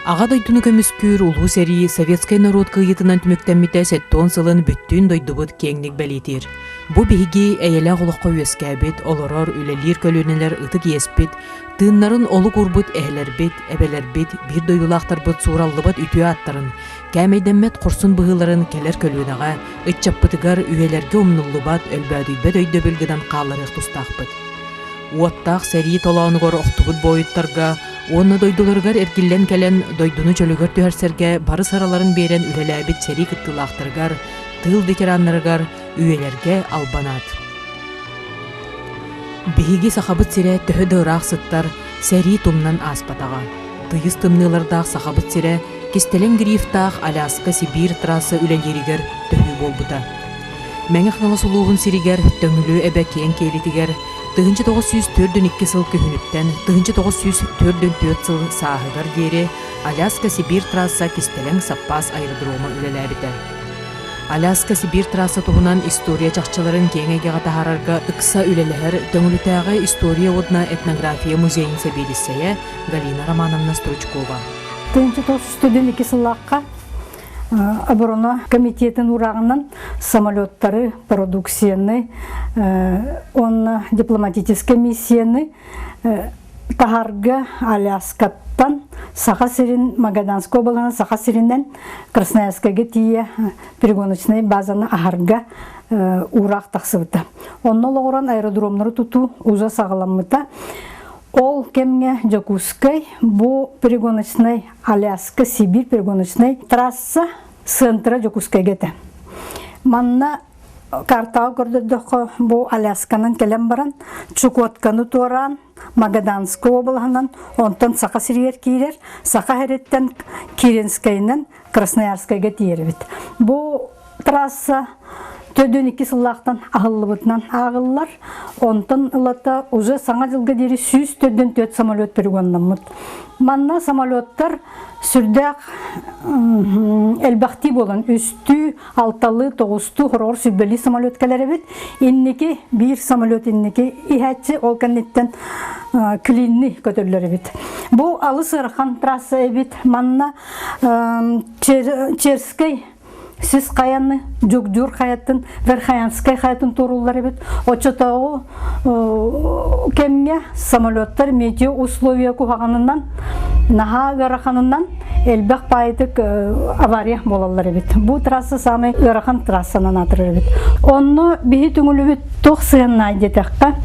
Аға дойдуну көміскүр улу сәрі советскай народ кыйытынан түміктенміті сәттон сылын бүттін дойдубыт кеңнік бәлетер. Бу биһиги әйелі ғылыққа өскәбет, олорор үлелер көлөнелер ытык еспет, тыыннарын олы курбут әһелербет, әбелербет, бир дойдулақтарбыт сураллыбыт үтүе аттарын, кәмейденмет құрсын бұғыларын келер көлөнаға, ытчаппытыгар үйелерге умнуллубат өлбәдүйбет өйді білгідан қаларық тұстақпыт. Уаттақ сәрі толауынығыр оқтубыт бойыттарға, оны дойдуларгар эркиллен келен дойдуну чөлөгөр түһәрсерге бары сараларын берен үлеләбит сәри кыттылақтыргар, тыл ветераннарыгар үйелерге албанат. Биһиги сахабыт сире төһө дыыраах сыттар сәри тумнан аспатаға. Тыйыс тымнылардақ сахабыт сире кистелен грифтақ Аляска-Сибирь трасса үлелеригер төһү болбута. Мәңіх наласулуғын сиригер төңілі әбә кен кейлетигер 1904-2 сыл көһүнүттен 1904-4 сыл сааһыгар диэри Аляска-Сибирь трасса кистелен саппас аэродрома үлеләбитер. Аляска-Сибирь трасса туһунан история чахчыларын кеңегеға тахарарга ыкса үлеләһәр төңүлүтәгә история одна этнография музейин сәбелиссәйә Галина Романовна Стручкова. 1904-2 сыллаққа оборона комитетин урагынан самолеттары продукцияны, он дипломатическая миссияны тахарга Аляскаттан Саха Сирин Магаданской областынан Саха Сиринен Красноярская тие перегоночная базаны ахарга урак тахсыбыта. Онно лоғыран аэродромнары туту уза сағаламыта. Ол кемге Жакускай, бу перегоночный Аляска-Сибирь перегоночный трасса центра Жакускай гете. Манна картау көрдөдөхө бу Алясканан келем баран, Чукотканы туаран, Магаданской областынан, онтан Саха Сирир кирер, Саха Хереттен Киренскайнен Красноярскайга тиербит. Бу трасса төдөн 2 сыллақтан ағылыбытынан ағылылар, онтан ылата уже саңа жылға дері 104 самолет перегоннамыд. Манна самолеттар сүрдәк әлбәқти болан, үсті, алталы, тоғысты, хорор сүрбелі самолет кәлері бет. Иннеки, бір самолет иннеки, ихәтші ол кәнеттен клинні көтерлері бет. Бұл алы сырхан трасса бет, манна Черскай, сіз қаянны, жүк-жүр қаяттын, Верхаянскай қаяттын турулары бет. Очотауы кемге самолеттар метео условия кухағанынан, наға ғарақанынан әлбәқ пайдық авария болалары бет. Бұл трасса самай ғарақан трассанан атырыр бет. Оны бейі түңілі бет тоқ сығынна детаққа.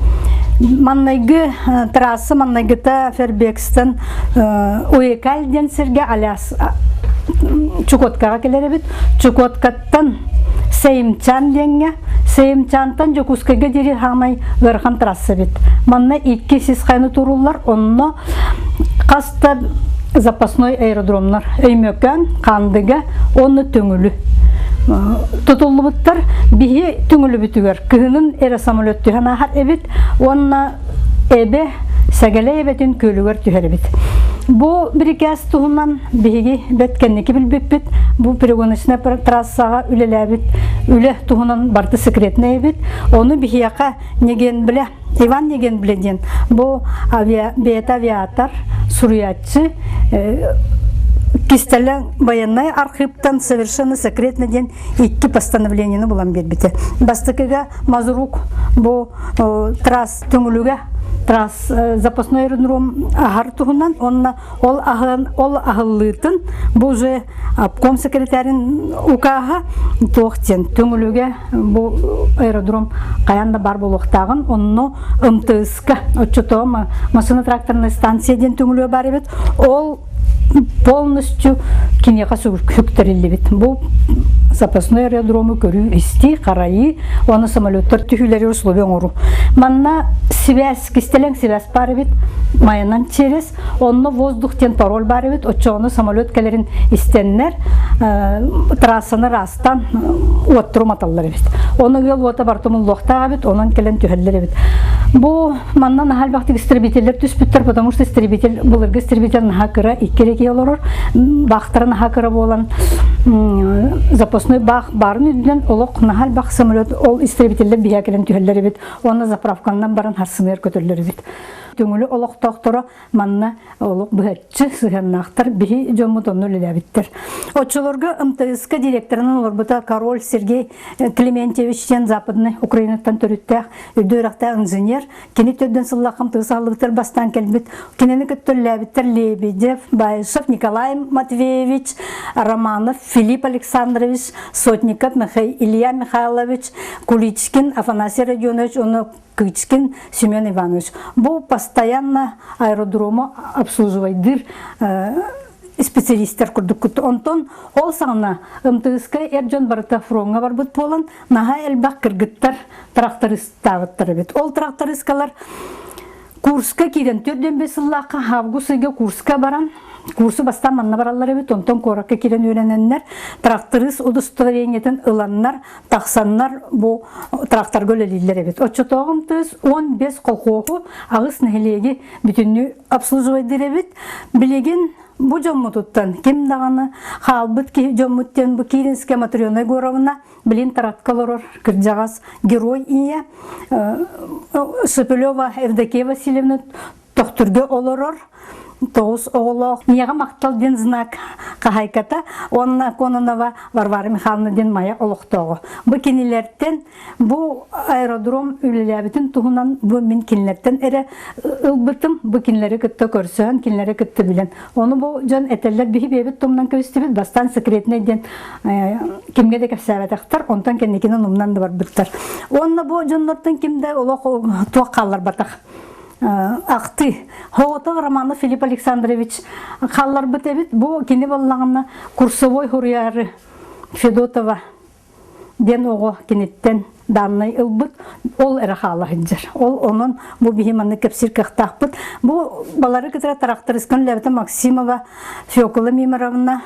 Маннайгы трасса, маннайгыта Фербекстен уекал денсерге Аляс Чукоткаға келер бит. Чукоткаттан Сеймчан денге, Сеймчантан Жокускайга дери хамай ғарқан трасса бит. Манна 2 сіз қайны турулар, онно қаста запасной аэродромнар өймөкөн, қандыға, оны төңілі. Тұтылы бұттар бейі түңілі бүтігер. Күйінің әрі самолет түйен ағар әбет, онна әбе сәгелі әбетін көлігер түйер әбет. Бу бірікәс тұғынан бейгі бәткеннекі білбеппет, бу перегонычна трассаға үлеләбет, үлі тұғынан барды секретіне әбет, оны бейіяқа неген біле, Иван неген біледен, бу бейет авиатор, суриятчы, кистелен военный архивтан совершенно секретный день 2 постановления булан бербите. Бастыкыга Мазурук бу трасс түңілуге трасс запасной аэродром ағар туғынан, ол ағыллытын бұл же обком секретарин укаға тоқтен түңілуге бұл аэродром қаянда бар болуқтағын, онны МТС-ка, отчето машина тракторной станцияден түңілуге бар ебет, ол полностью кинеға сүктірілі бет. Бұл запасной аэродромы көрі істі, қарайы, оны самолеттар түхілері условия ору. Манна связь, кистелен связь бар бет, майынан через, оны воздухтен пароль бар бет, отчоны самолет кәлерін істеннер, трассаны растан оттыру маталар бет. Оны гел ота бартымын лоқтаға бет, онын кәлен түхілері бет. Бұл маннан ахал бақты истребителер түспіттер, потому что истребитель, бұлырғы истребитель наға кыра, иккерек елорор, бақтарын наға кыра болан запасной бақ барын үдден, олық нахал бақ самолет, ол истребителер бия кәлен түхілері бет, оны заправканнан баран харсынер көтерлері бет. Тюнгюлю олоқтоқтора манна олық бұхатчы сығаннақтар бихи жомутонну лелебиттер. Отчылорга МТСК директорынан оларбыта Король Сергей Клементьевичтен Западный Украинаттан төріттәқ үддөріқта инженер, кені төдден сыллақым тығысалыбытыр бастан келбіт, кенені көттөлләбіттер Лебедев, Байышев Николай Матвеевич, Романов Филипп Александрович, Сотников Илья Михайлович, Куличкин Афанасий Родионович, Кычкин Семен Иванович. Бұл постоянно аэродрома обслуживайдыр специалисттер күрдік. Онтон ол саңна МТСК әржон барыта фронға бар бұд болан, наға әлбақ кіргіттер тракторист тағыттыр бет. Ол трактористкалар курска кейден 4-5 сыллаққа августыға курска баран, курсы бастан манна баралар бет, онтон коракка кейден өйрененнер, тракторист удостоверениетін ыланнар, тақсаннар бұл трактор көлелейлер бет. Отчетоғым төз 15 қолқоқы ағыс нәхелеге бүтінні обслуживайдыр бет, білеген bu jommututtan kim dağını halbıt ki jommutten bu Kirinske Матрёна Горовна bilin taratkaloror kırcağız герой iya Шепелева Евдокия Васильевна тоқтурга олорор Тоғыз оғылық. Неға мақтал ден знак қағайката, онына Кононова Варвара Михайловна ден мая олықтауы. Бұл кенелерден, бұл аэродром үліләбітін тұғынан бұл мен кенелерден әрі ұлбытым, бұл кенелері күтті көрсен, кенелері күтті білен. Оны бұл жон әтелер бейі бейбіт тұмнан көстібіт, бастан секретіне ден кемге де кәпсәбәт ақтар, онтан кенекенен ұмнан да бар бұттар. Онына бұл жонлардың кемді олық туақ қалар батақ. Ақты. Хоғытық Романов Филипп Александрович қаллар бітебіт. Бұл кені болағына курсовой хұрыяры Федотова ден оғы кенеттен данный ылбыт. Ол әрі қалы ғынжыр. Ол оның бұл бейманны кәпсір қақтақ бұд. Бұл балары кітірі тарақтырысқан ләбіті Максимова, Феокула Мимаровна,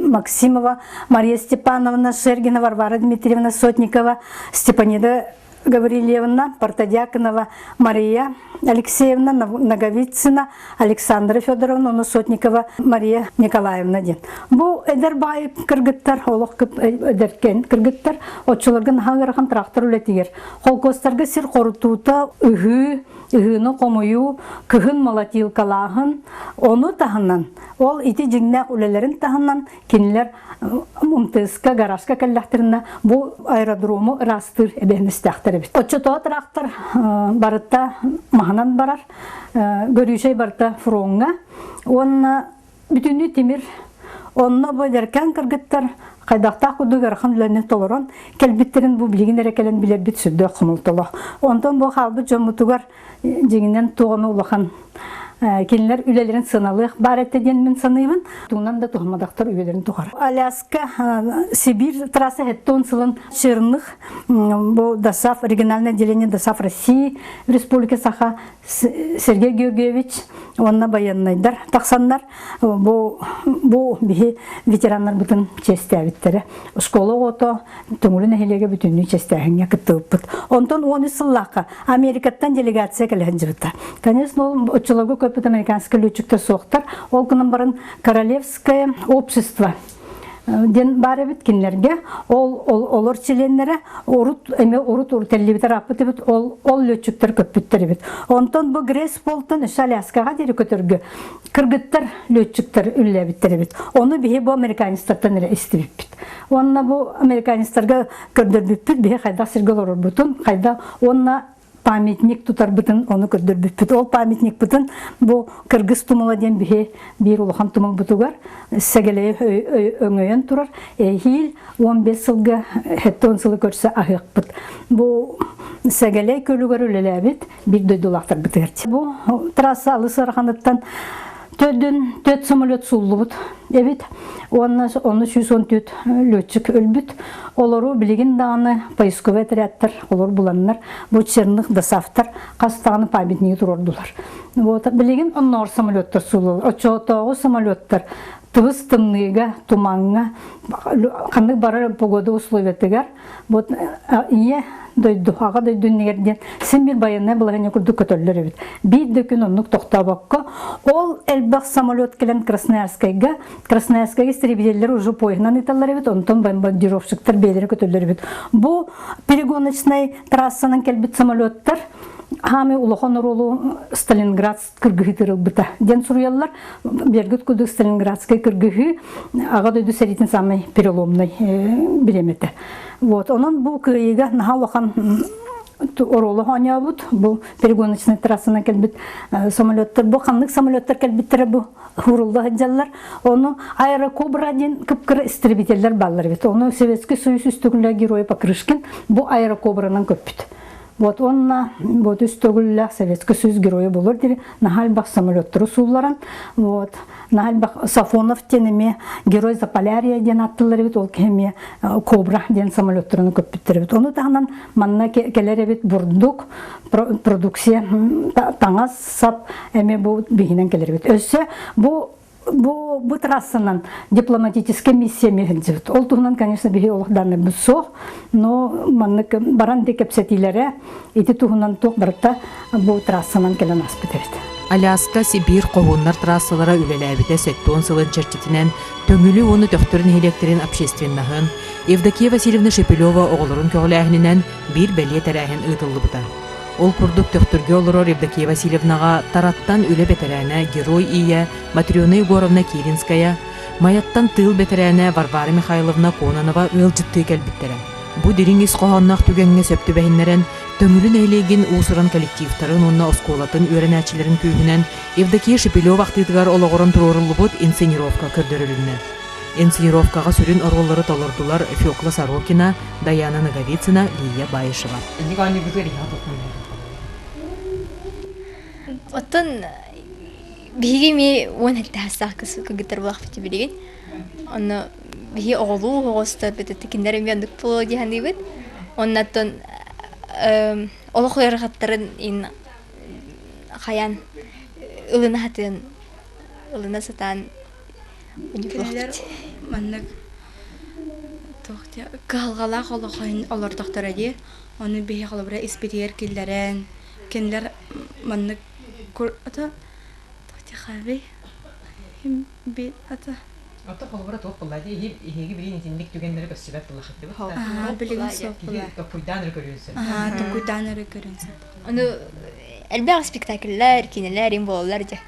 Максимова, Мария Степановна, Шергина, Варвара Дмитриевна, Сотникова, Степанида Гаврилевна, Партадяконова, Мария Алексеевна, Наговицына, Александра Федоровна, Сотникова, Мария Николаевна ден. Бұл әдер бай кіргіттер, олық көп әдеркен кіргіттер, отшылырғын хаңырған трактор үлетігер. Қолкостарға сер қорытуыта үхіні қомыю, күхін молотилкалағын, оны тағынан, ол ити жіңнәқ үлелерін тағынан, кенілер МТСК гаражка кәлләхтеріне бұл аэродрому растыр әбәмістәқтір бет. Отчетоға трактор барытта мағынан барар, көрүйшей барытта фронға, онына бүтінні темір, онына бөдеркен кіргіттер, қайдақта құды ғарқан үләне толырын, кәлбіттерін бұл білген әрекелен білер біт сүрді құмылтылы. Ондан бұл қалбы жомытуғар жеңінен туғаны ұлыған келінлер үлелерін сыналық бар әттеден мен санайын, туғынан да туғамадақтар үлелерін туғар. Аляска-Сибирь трасса әттон сылын Черных, бұл ДОСАВ, региональное отделение ДОСАВ России, Республика Саха Сергей Георгиевич, онына баяннайдар, тақсандар, бұл бейі ветерандар бұтын честі әбіттері. Школы оты, түңілін әхелеге бүтінні честі әхінге күтті ұппыт. Онтан оны сыллаққа Америкаттан делегация кәліғін жібітті. Конечно, ол ұтчылығы көпіт американская летчиктер соқтар, ол күнін барын Королевское общество ден бар бит кинлерге олар членлері урут телебитер апты бит ол летчиктер көппүттер бит. Онтон бу Грейс Полтон Аляскага дери көтөргө кыргыттар летчиктер үлләбиттер бит. Оны бие бу американистардан эле истибит бит. Онна бу американистарга көрдөрбүт бит, бие кайда сиргелор бутун, кайда онна памятник тутар бутын, оны көрдөрбүт бит. Ол памятник бутын бу кыргыз тумала ден бие бир улхан тумал бутугар сегеле өңөйөн турар. Хил 15 жылга хеттон жылы көрсө агык бут. Бу сегеле көлүгөр үлелебит, бир дөйдулактар бутыр. Бу трасса Аляска-Сибирьтен төт самолет суллубут. Evet, onu 114 летчик өлбүт. Олару билеген даны поисковый отрядтар, олар буланнар, бу Черных ДОСАВтар кастаганы памятниги турардылар. Вот, билеген оннор самолеттар суллу, очотогу самолеттар тыбыс тымныга, туманга, Канды бары погода условия тегер. Вот ие дойду, ага дойду негерден. Сен бир баянна булаган курду көтөллөр бит. Бир күн оннук токтабакка. Ол элбак самолет келен Красноярскайга. Красноярскайга истребительдер уже поехнан италлар бит. Онтон бомбардировщиктер бейлери көтөллөр бит. Бу перегоночный трассанын келбит самолеттер Хами улахан ролу Сталинград кыргыхы бита. Ден сурьяллар бергут куду Сталинградской кыргыхы ага дойду сәритин самый переломный биремете. Вот, онон бу кыйга наха улахан оролу ханябут, бу перегоночный трассана келбит самолеттер, бу ханнык самолеттер келбиттер бу хурулда хаджаллар. Оны аэрокобра ден кыпкыр истребительдер баллар бит. Оны Советский Союз үстөгүлө герой Покрышкин бу аэрокобранын көппүт. Вот он вот истогулля Советский Союз героя болор дири нахальбах самолеттер сууларан вот нахальбах Сафонов тенеме герой Заполярья ден аттылар бит ол кеме Кобра ден самолеттерин көппүттер бит. Оны тагынан манна келер бит бурдук продукция таңас сап эме бу бигинен келер бит. Өссө бу трассанан дипломатическая миссия мехензит. Ол тугунан, конечно, биги олугдарны бусох, но маннык баран декепсетилере ити тугунан ток барта бу трассанан келен аспыдырт. Аляска-Сибирь қоғыннар трассалара үлеләбіте сәттуын сылын чертетінен Тюнгюлю оны төқтірін электрин общественнахын, Евдокия Васильевна Шепелева оғылырын көғіләхінінен бір бәле тәрәхін ұйтылы бұта. Ол күрдік төқтірге олырор Евдокия Васильевнаға тараттан үлі бәтәрәне герой ия Матрёна Егоровна Киринская, маяттан тыл бәтәрәне Варвара Михайловна Кононова ылжытты кәлбіттері. Бу дирин исқоғаннақ түгенге сөпті бәйінлерін Тюнгюлю нәйлеген усыран коллективтарын онна осколатын өрәнәчілерін күйінен Евдокия Шепелева вақтыдығар олығырын тұрорылы бұд инсценировка көрдірілінне. Инсценировкаға сүрін ороллары толырдылар Фёкла Сорокина, Даяна Наговицина, Лия Баишева. Оттон биһиги ми уон хаттаасаах кыгытар булах бити билеген. Онно биһи оголуу хогоста бетет киндер ми андык боло диханды бит. Оннаттон олохлар хаттарын ин хаян ылына хатын ылына сатан Келер маннык тохтя калгалак олохойн олор тохторади. Оны биһи халыбра испитер киллерен кенлер маннык ата тохтя хаби хим би ата Ата холбара тоқ буллади хиги бирин тиндик түгендер көсүбәт булах дип. билген сопла. Токуйдан көрүнсө. Токуйдан көрүнсө. Ону элбэг спектакльлер, кинелер ин болалар же.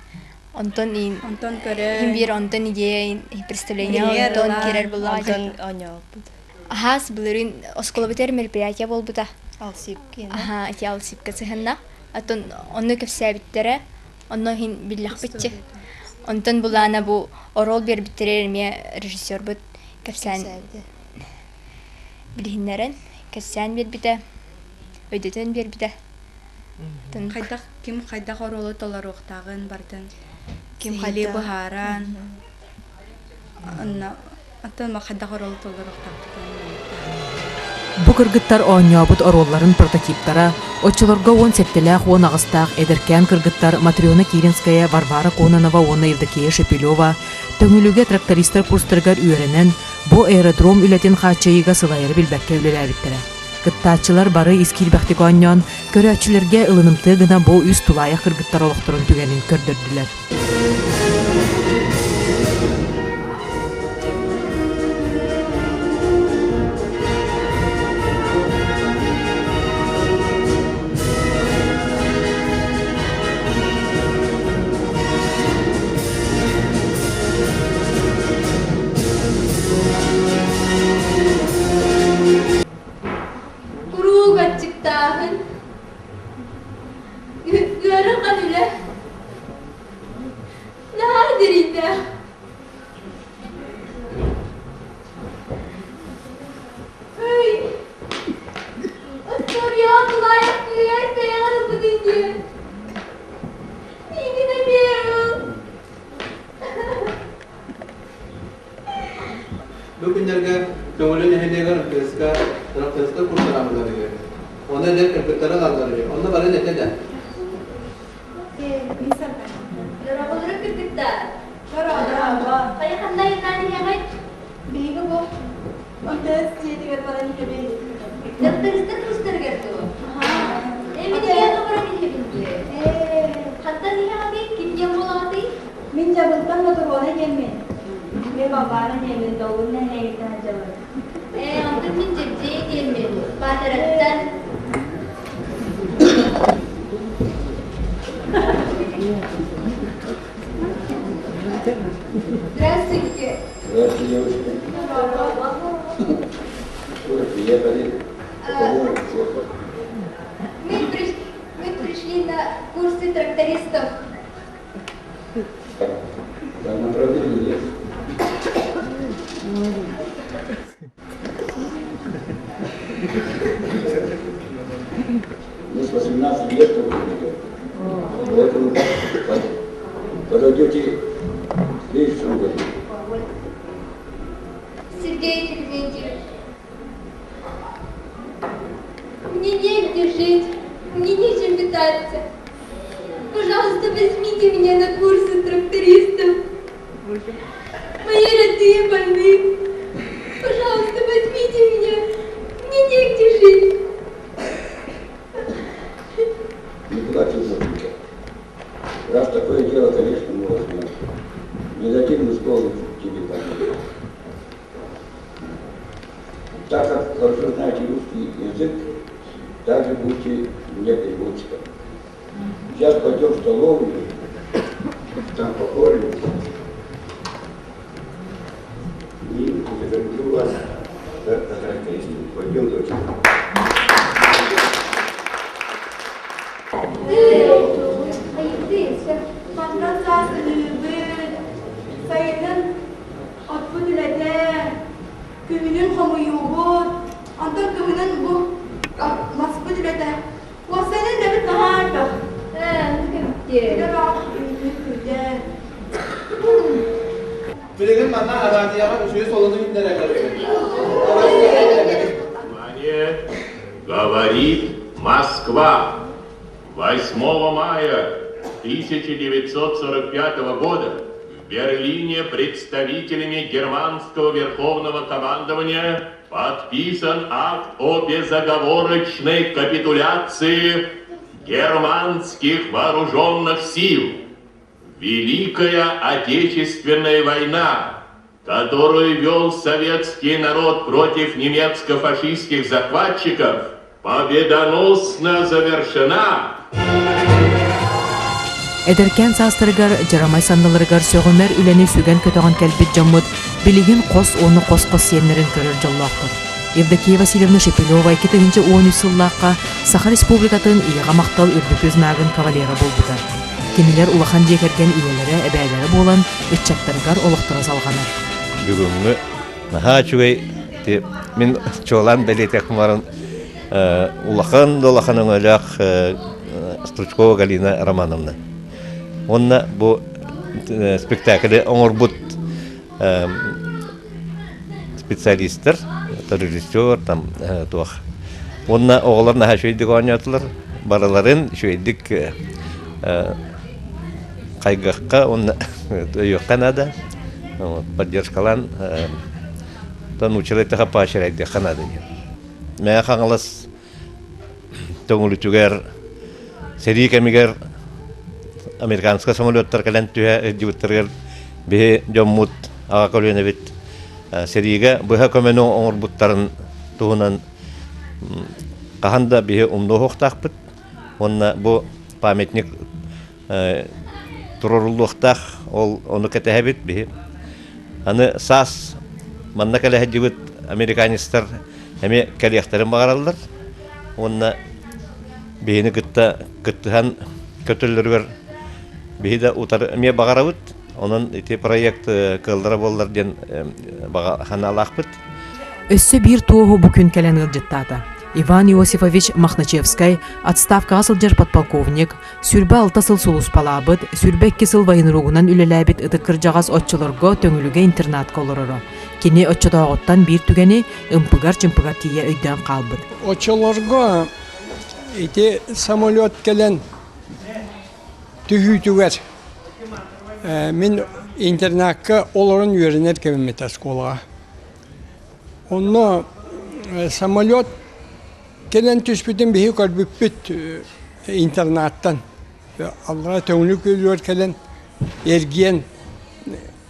Антон көрө. Хим бир Антон идея представление Антон кирер буллади. Ахас булырын оскола битер мероприятие болбута. Алсипки. Эти алсипка цеханна. Антон онны кепсәбиттере, онно хин биллах битче. Антон булана бу орол бер биттерер ме режиссер бит кепсән. Билһиннәрен кепсән бер бите. Өйдөтөн бер бите. Ким кайда оролы толар уктагын бардын. Ким хали бахаран. Анна аттан кайда оролы толар уктагын. Бу кыргыттар оңябыт оролларын прототиптара, очылорга он сеттелях он агыстах эдеркен кыргыттар Матрёна Киринская, Варвара Кононова, оны Евдокия Шепелева, Тюнгюлюге трактористер курстыргар үйренен, бу аэродром үлетин хачайыга сылайыры билбәкке үлеләбиттері. Кыттачылар бары искил бәхтик оңнан, көрәчілерге ылынымты гына бу үз тулайы кыргыттар олықтырын түгенін көрдірділер. Lokunlarga Tüngülü nehirleyen Tüngülü kurtaramızlar gibi. Onda da kırpıtlara kaldılar gibi. Onda bana ne dedi? Dora bolur kırpıtta. Dora. Kayak handai tani yang Bihi bu ontes diye para ni kebe. Daftarista kuşlar geldi o. Emin ya kapara ni kebindi. Hatta ni abi kim yapıladı? Min jabultan motor ona yemin. Me babana yemin doğru ne heyta jabul. Antum min ciddi yemin. Bataratan. Здравствуйте. Здравствуйте, девушка. Куда приехали? Мы пришли на курсы трактористов. Там направление есть. Мы с 18 лет работаем. Поэтому подойдете в следующем году. Сергей Терентьевич, мне негде жить, мне нечем питаться. Пожалуйста, возьмите меня на курсы трактористов. Мои родные больны. Пожалуйста, возьмите меня. Мне негде жить. Не плачь, Зофика. Раз такое дело, конечно, мы возьмем. Не дадим мы школу тебе помочь. Так как хорошо знаете русский язык, также будете мне переводчиком. Сейчас пойдем в столовую, там покормим. И закреплю вас за трактористом. Пойдем, дочка. Hayırlıysa. Patlatsa sınıfı, sayının atfı dilede, kümünün hamuyuğu, antar kümünün bu masfı dilede. Vasenin de bir daha artık. Bir bak, ülküde. Bilgin bana araziye üçüncü solunu gitmene kadar. Внимание! Говорит Москва. 8 мая 1945 года в Берлине представителями германского верховного командования подписан акт о безоговорочной капитуляции германских вооруженных сил. Великая Отечественная война, которую вел советский народ против немецко-фашистских захватчиков, победоносно завершена. Эдеркен састырыгар жарамай сандалырыгар сөгөмер үлени сүген көтөгөн келбит жаммыт билигин кос оны кос сеннерин көрөр жоллоқпыт. Евдокия Васильевна Шепелова 2013 сыллаққа Саха Республикатын иеға мақтал үрбүкөз нагын кавалера болбутар. Кенелер улахан жекерген иелері әбәйлері болан үтчаттырыгар олықтыра салғанар. Бүгінгі наға чугай мен чолан бәлетек марын улахан өңіліқ Стручкова Галина Романовна. Онна бұл спектаклі оңырбұт специалисттер, режиссер, туақ. Онна оғылар наға шөйдік ойнатылар, бараларын шөйдік қайғаққа, онна өйіққан ада, поддержкалан танучылайтыға пашырайды қанады. Мәе қаңылас тоңылы түгер, сәрі кәмігер американская самолеттар кәлән түхә жібіттіргер бе жоммут аға көліне бет. Сәріге бұға көмену оңыр бұттарын туғынан қағанда бе ұмды хоқтақ бұт. Онна бұл памятник тұрырылы хоқтақ, оны кәтәхә бет бе. Аны сас манна кәләхә жібіт американистар әме кәлияқтарын бағаралдар. Онна бейіні күттіған көтілдіргер бейді ұтар әме бағарабыт. Onun iti proyekt kıldırı bollar den hanalaq bit. Өссө бир туоху бу күн келен ылжыттаата. Иван Иосифович Махначевский отставка асылжар подполковник, сүрбе 6 сыл сулус палабыт, сүрбе 2 сыл вайынругунан үлеләбит ытыкыр жагас отчолорго төңүлүгө интернат колорoro. Кини отчотооготтан бир түгени ымпыгар-чымпыгар тие өйдөн калбыт. Отчолорго ити самолет келен түхүтүгер. Мен интернатка оларын үйренер кебемет школага. Onunla samolot gelen tüspütün bir kalbüpüt internetten. Allah'a tevnük ediyor gelen ergiyen.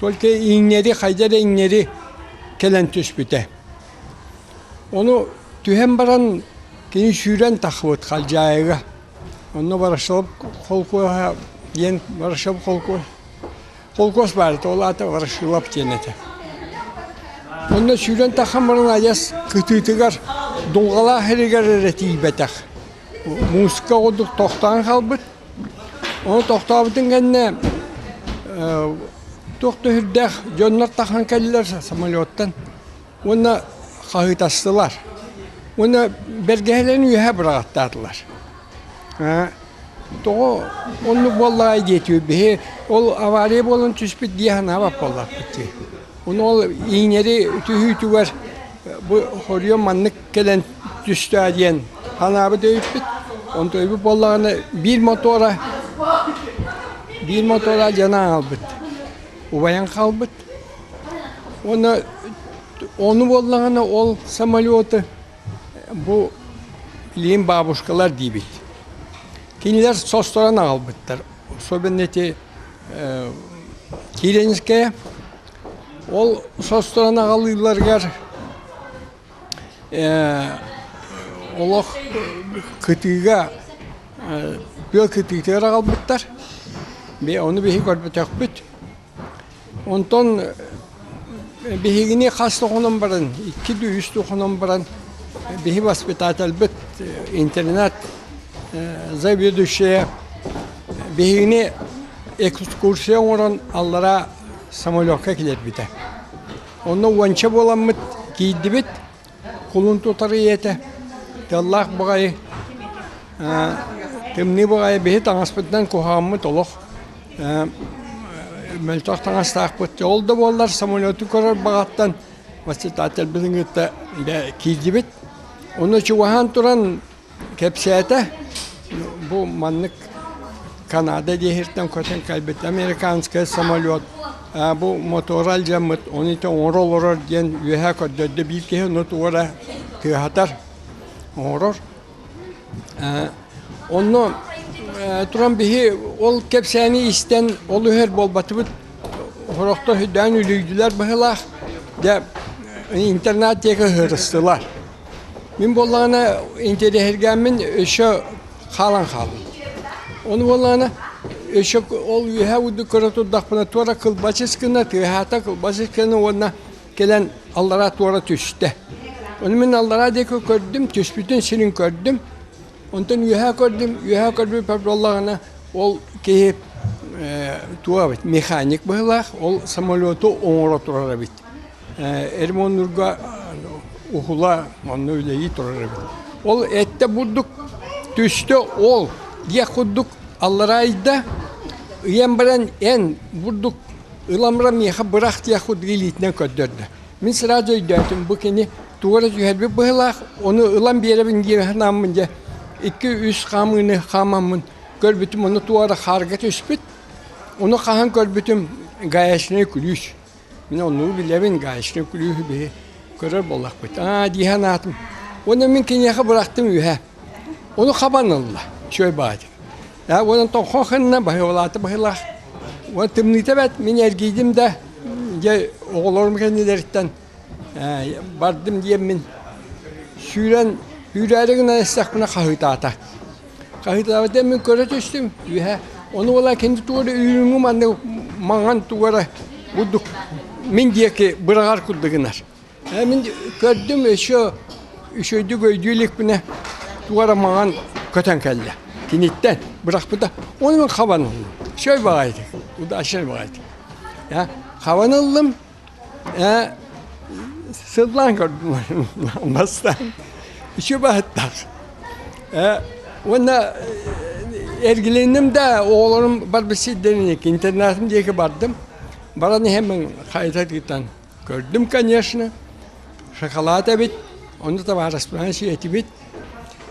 Tolke inleri, haydere inleri gelen tüspüte. Onu tühem baran kini şüren takvut kalcayga. Onu barışılıp kol koya, yen barışılıp kol koy. Kol kos vardı, ola da barışılıp cennete. Onda şüren takamaran ayas kıtıtıgar dolgala herigar ereti betak. Musika olduk tohtan kalbıt. Onu tohtabıtın kendine tohtu hürdek jonlar takan kelliler samolyottan. Ona kahıtastılar. Ona belgelerini üye bıraktılar. Onu vallahi geçiyor. Ol avariye bolun tüspüt diye hanavap olak bitti. Onu ol iğneri tühütü var. Bu horiyo manlık gelen tüstü diyen hanabı dövüp bit. Onu dövüp vallahi bir motora cana albıt. Ubayan kalbıt. Onu vallahi ol samolyotu bu liğin babuşkalar diye bit. Kiniler sostoran albıtlar. Sobeneti Kirenskaya ol sostoran ağalıylar gar olaq kıtıga bir kıtıgılar albıtlar. Ve onu bir görbetek bit. Ondan bihigini hasta konum baran, iki de üstü konum baran bihi hospital bit internet заведующая бигини экскурсия орон аллара самолетка келер бите. Оны уанча боламыт кийди бит, кулун тутары ете. Аллах бугай тымны бугай бихи таңаспыттан кухамыт олох. Мөлтөх таңастаақпыт. Олды болар самолету көрөр багаттан васитател билингитте кийди бит. Оны чуахан туран kepsiyete bu manlık Kanada dehirten koten kalbet Amerikanska samolyot bu motoral camıt onu da onrolor diyen üye kodde bir ki not ora kıhatar onror onu turan bihi ol kepsiyeni isten olu her bol batıbıt horokta hüdan ülüydüler bıhılar de internet yeke hırstılar. Min bollana interhergemin şu kalan. Onu bollana şu ol yuhavudu karatu dakpana tora kılbaçıskına tihata kılbaçıskına ona gelen Allah'a tora tüşte. Onu min Allah'a deko gördüm tüşbütün senin gördüm. Ondan yuha gördüm Allah'ına ol ki tuvavet mekanik bıhlar ol samolyotu onora tora bit. Ermon Nurga Uhula onu öyle iyi durur. Ol ette bulduk, düştü ol diye kurduk Allah'ayda yembren en bulduk ılamram yaha bırak diye kurdu ilitine kötürdü. Min sırada ödürdüm bu kini duvara yühelbi bıhlak onu ılam bir yere bin diye namınca 2-3 kamamın görbütüm onu duvara hareket üspüt onu kahan görbütüm gayesine kulüş. Min onu bilevin gayesine kulüş bir Görür bollak bit. Dihan atım. Onu mümkün yaka bıraktım ühe. Onu kabanıldı. Şöyle bağırdı. Ya onun tokhokhanına bahyolatı bahyolar. Onu tımnite bet. Min ergiydim de. Oğullarım kendilerikten. Bardım diye min. Süren. Hürerliğine esnek buna kahıta ata. Kahıta ata min köre düştüm ühe. Onu ola kendi tuğra ürünüm anne. Mangan tuğra. Bulduk. Min diye ki bırakar kuldugınar. Hemen gördüm şu göydüğülük bine duvara mağan köten kelle. Kinitten bırak bu da onu kavanıldım. Şöyle bağırdı. Bu da aşağı bağırdı. Ya kavanıldım. Sırtlan gördüm. Nasıl? Şu bağırdık. Ona ergilendim de oğlanım var bir şey denedik. İnternetim diye ki vardım. Bana hemen kayıt gittim. Gördüm конечно. Şokolata bit, onu da var restoran şeyi bit.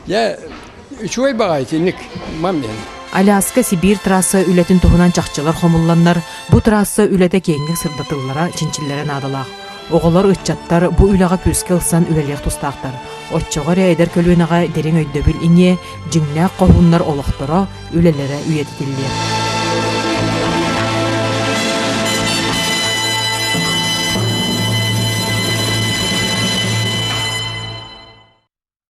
Ya şöyle bağaytınık, mam yani. Аляска-Сибирь трасса ületin tohunan çakçılar homullanlar bu trassa ülete kengek sırdatıllara çinçillere nadalaq. Оғылар ытчаттар бу үлаға көске ылсан үлелек тустақтар. Отчоғар әйдер көлуенаға дерен өйдөбіл ине, жыңнақ қоғынлар олықтыра үлелері үйетітілдер.